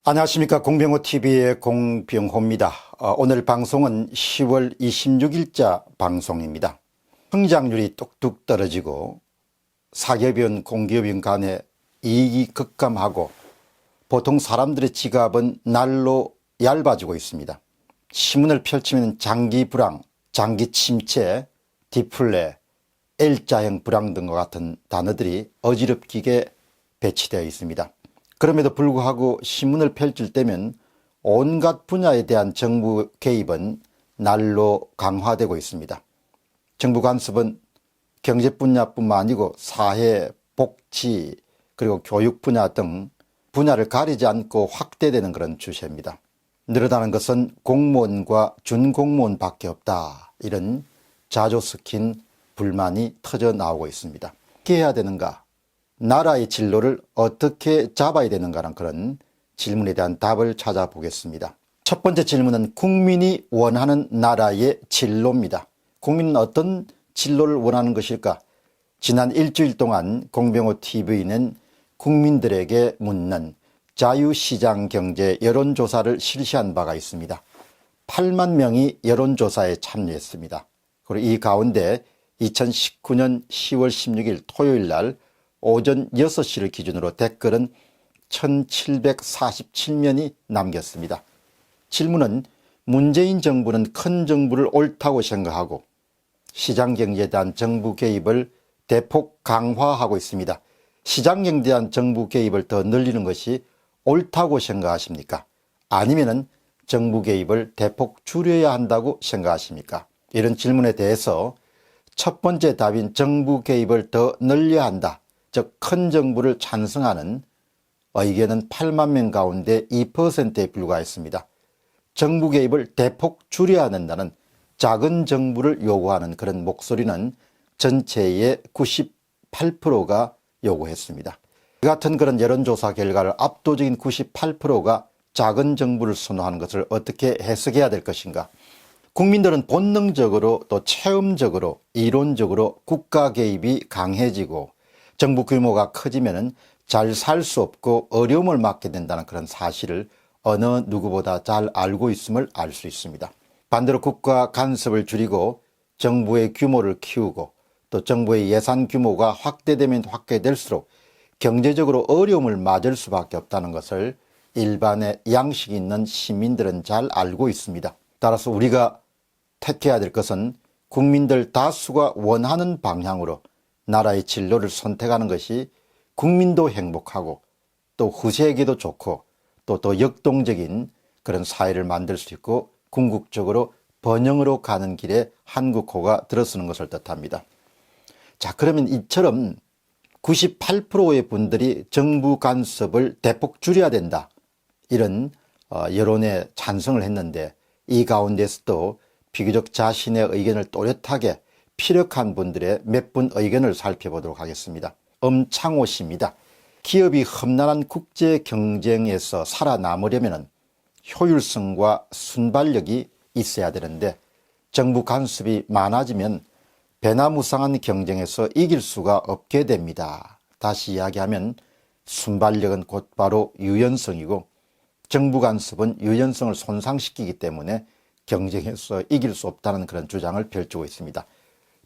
안녕하십니까. 공병호TV의 공병호입니다. 오늘 방송은 10월 26일자 방송입니다. 성장률이 뚝뚝 떨어지고 사기업인 공기업인 간에 이익이 급감하고 보통 사람들의 지갑은 날로 얇아지고 있습니다. 신문을 펼치면 장기 불황, 장기 침체, 디플레, L자형 불황 등과 같은 단어들이 어지럽게 배치되어 있습니다. 그럼에도 불구하고 신문을 펼칠 때면 온갖 분야에 대한 정부 개입은 날로 강화되고 있습니다. 정부 간섭은 경제 분야뿐만 아니고 사회, 복지, 그리고 교육 분야 등 분야를 가리지 않고 확대되는 그런 추세입니다. 늘어나는 것은 공무원과 준공무원밖에 없다. 이런 자조 섞인 불만이 터져 나오고 있습니다. 어떻게 해야 되는가? 나라의 진로를 어떻게 잡아야 되는가라는 그런 질문에 대한 답을 찾아보겠습니다. 첫 번째 질문은 국민이 원하는 나라의 진로입니다. 국민은 어떤 진로를 원하는 것일까? 지난 일주일 동안 공병호TV는 국민들에게 묻는 자유시장경제 여론조사를 실시한 바가 있습니다. 8만 명이 여론조사에 참여했습니다. 그리고 이 가운데 2019년 10월 16일 토요일 날 오전 6시를 기준으로 댓글은 1747면이 남겼습니다. 질문은 문재인 정부는 큰 정부를 옳다고 생각하고 시장경제에 대한 정부 개입을 대폭 강화하고 있습니다. 시장경제에 대한 정부 개입을 더 늘리는 것이 옳다고 생각하십니까? 아니면 정부 개입을 대폭 줄여야 한다고 생각하십니까? 이런 질문에 대해서 첫 번째 답인 정부 개입을 더 늘려야 한다. 즉 큰 정부를 찬성하는 의견은 8만 명 가운데 2%에 불과했습니다. 정부 개입을 대폭 줄여야 된다는 작은 정부를 요구하는 그런 목소리는 전체의 98%가 요구했습니다. 이 같은 그런 여론조사 결과를 압도적인 98%가 작은 정부를 선호하는 것을 어떻게 해석해야 될 것인가? 국민들은 본능적으로 또 체험적으로 이론적으로 국가 개입이 강해지고 정부 규모가 커지면 잘 살 수 없고 어려움을 맞게 된다는 그런 사실을 어느 누구보다 잘 알고 있음을 알 수 있습니다. 반대로 국가 간섭을 줄이고 정부의 규모를 키우고 또 정부의 예산 규모가 확대되면 확대될수록 경제적으로 어려움을 맞을 수밖에 없다는 것을 일반의 양식 있는 시민들은 잘 알고 있습니다. 따라서 우리가 택해야 될 것은 국민들 다수가 원하는 방향으로 나라의 진로를 선택하는 것이 국민도 행복하고 또 후세에게도 좋고 또 더 역동적인 그런 사회를 만들 수 있고 궁극적으로 번영으로 가는 길에 한국호가 들어서는 것을 뜻합니다. 자, 그러면 이처럼 98%의 분들이 정부 간섭을 대폭 줄여야 된다. 이런 여론에 찬성을 했는데 이 가운데서도 비교적 자신의 의견을 또렷하게 피력한 분들의 몇 분 의견을 살펴보도록 하겠습니다. 엄창호 씨입니다. 기업이 험난한 국제 경쟁에서 살아남으려면 효율성과 순발력이 있어야 되는데 정부 간섭이 많아지면 배나무상한 경쟁에서 이길 수가 없게 됩니다. 다시 이야기하면 순발력은 곧바로 유연성이고 정부 간섭은 유연성을 손상시키기 때문에 경쟁에서 이길 수 없다는 그런 주장을 펼치고 있습니다.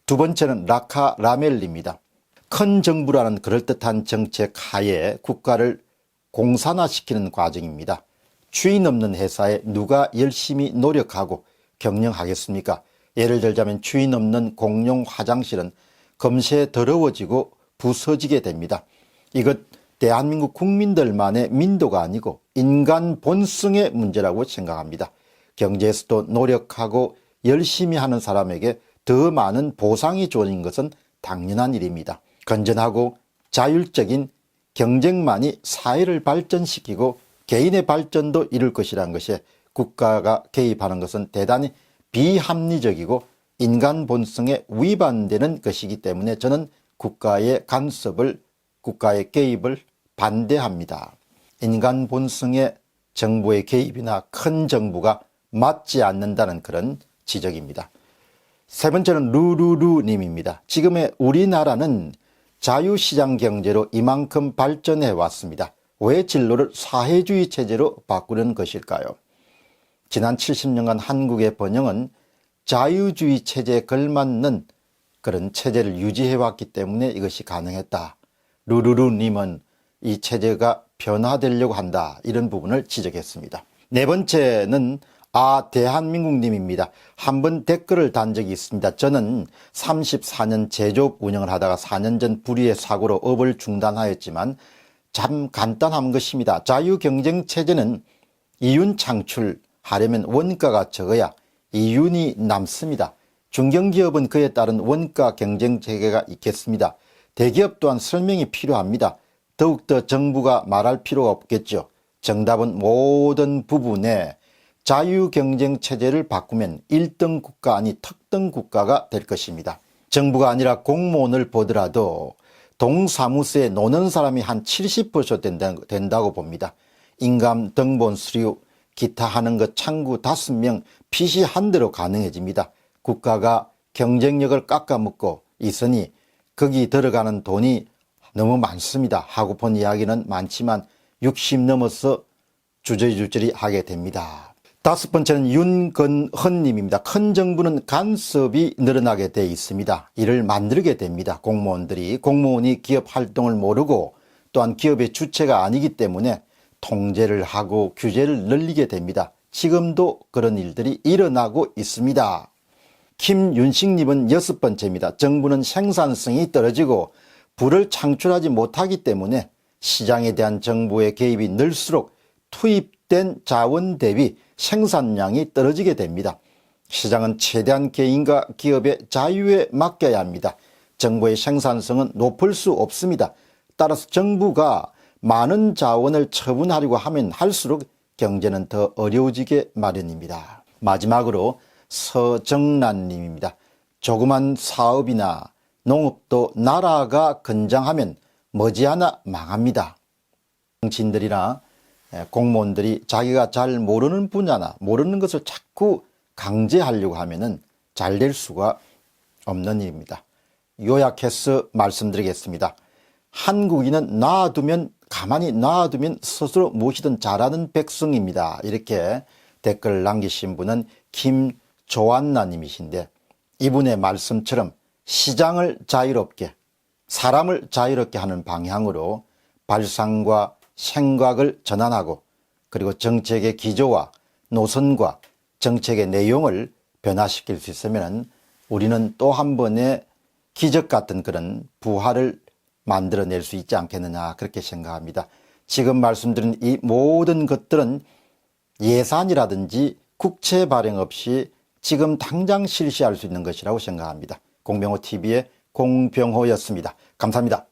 두 번째는 라카 라멜리입니다. 큰 정부라는 그럴듯한 정책 하에 국가를 공산화시키는 과정입니다. 주인 없는 회사에 누가 열심히 노력하고 경영하겠습니까? 예를 들자면 주인 없는 공용 화장실은 금세 더러워지고 부서지게 됩니다. 이것 대한민국 국민들만의 민도가 아니고 인간 본성의 문제라고 생각합니다. 경제에서도 노력하고 열심히 하는 사람에게 더 많은 보상이 주어진 것은 당연한 일입니다. 건전하고 자율적인 경쟁만이 사회를 발전시키고 개인의 발전도 이룰 것이라는 것에 국가가 개입하는 것은 대단히 비합리적이고 인간 본성에 위반되는 것이기 때문에 저는 국가의 간섭을, 국가의 개입을 반대합니다. 인간 본성에 정부의 개입이나 큰 정부가 맞지 않는다는 그런 지적입니다. 세 번째는 루루루님입니다. 지금의 우리나라는 자유시장 경제로 이만큼 발전해 왔습니다. 왜 진로를 사회주의 체제로 바꾸는 것일까요? 지난 70년간 한국의 번영은 자유주의 체제에 걸맞는 그런 체제를 유지해왔기 때문에 이것이 가능했다. 루루루님은 이 체제가 변화되려고 한다. 이런 부분을 지적했습니다. 네 번째는 대한민국님입니다. 한번 댓글을 단 적이 있습니다. 저는 34년 제조업 운영을 하다가 4년 전 불의의 사고로 업을 중단하였지만 참 간단한 것입니다. 자유경쟁체제는 이윤 창출하려면 원가가 적어야 이윤이 남습니다. 중견기업은 그에 따른 원가 경쟁체계가 있겠습니다. 대기업 또한 설명이 필요합니다. 더욱더 정부가 말할 필요가 없겠죠. 정답은 모든 부분에 자유경쟁체제를 바꾸면 1등 국가 아니 특등 국가가 될 것입니다. 정부가 아니라 공무원을 보더라도 동사무소에 노는 사람이 한 70% 된다고 봅니다. 인감, 등본, 수료, 기타 하는 것 창구 5명 PC 한 대로 가능해집니다. 국가가 경쟁력을 깎아먹고 있으니 거기 들어가는 돈이 너무 많습니다. 하고픈 이야기는 많지만 60 넘어서 주저리 하게 됩니다. 다섯 번째는 윤건헌님입니다. 큰 정부는 간섭이 늘어나게 돼 있습니다. 이를 만들게 됩니다. 공무원이 기업 활동을 모르고 또한 기업의 주체가 아니기 때문에 통제를 하고 규제를 늘리게 됩니다. 지금도 그런 일들이 일어나고 있습니다. 김윤식님은 여섯 번째입니다. 정부는 생산성이 떨어지고 부를 창출하지 못하기 때문에 시장에 대한 정부의 개입이 늘수록 투입된 자원 대비 생산량이 떨어지게 됩니다. 시장은 최대한 개인과 기업의 자유에 맡겨야 합니다. 정부의 생산성은 높을 수 없습니다. 따라서 정부가 많은 자원을 처분하려고 하면 할수록 경제는 더 어려워지게 마련입니다. 마지막으로 서정란님입니다. 조그만 사업이나 농업도 나라가 건장하면 머지않아 망합니다. 정치인들이나 공무원들이 자기가 잘 모르는 분야나 모르는 것을 자꾸 강제하려고 하면은 잘 될 수가 없는 일입니다. 요약해서 말씀드리겠습니다. 한국인은 가만히 놔두면 스스로 무엇이든 잘하는 백성입니다. 이렇게 댓글 남기신 분은 김조안나 님이신데, 이분의 말씀처럼 시장을 자유롭게, 사람을 자유롭게 하는 방향으로 발상과 생각을 전환하고, 그리고 정책의 기조와 노선과 정책의 내용을 변화시킬 수 있으면 우리는 또 한 번의 기적 같은 그런 부활을 만들어낼 수 있지 않겠느냐, 그렇게 생각합니다. 지금 말씀드린 이 모든 것들은 예산이라든지 국채 발행 없이 지금 당장 실시할 수 있는 것이라고 생각합니다. 공병호TV의 공병호였습니다. 감사합니다.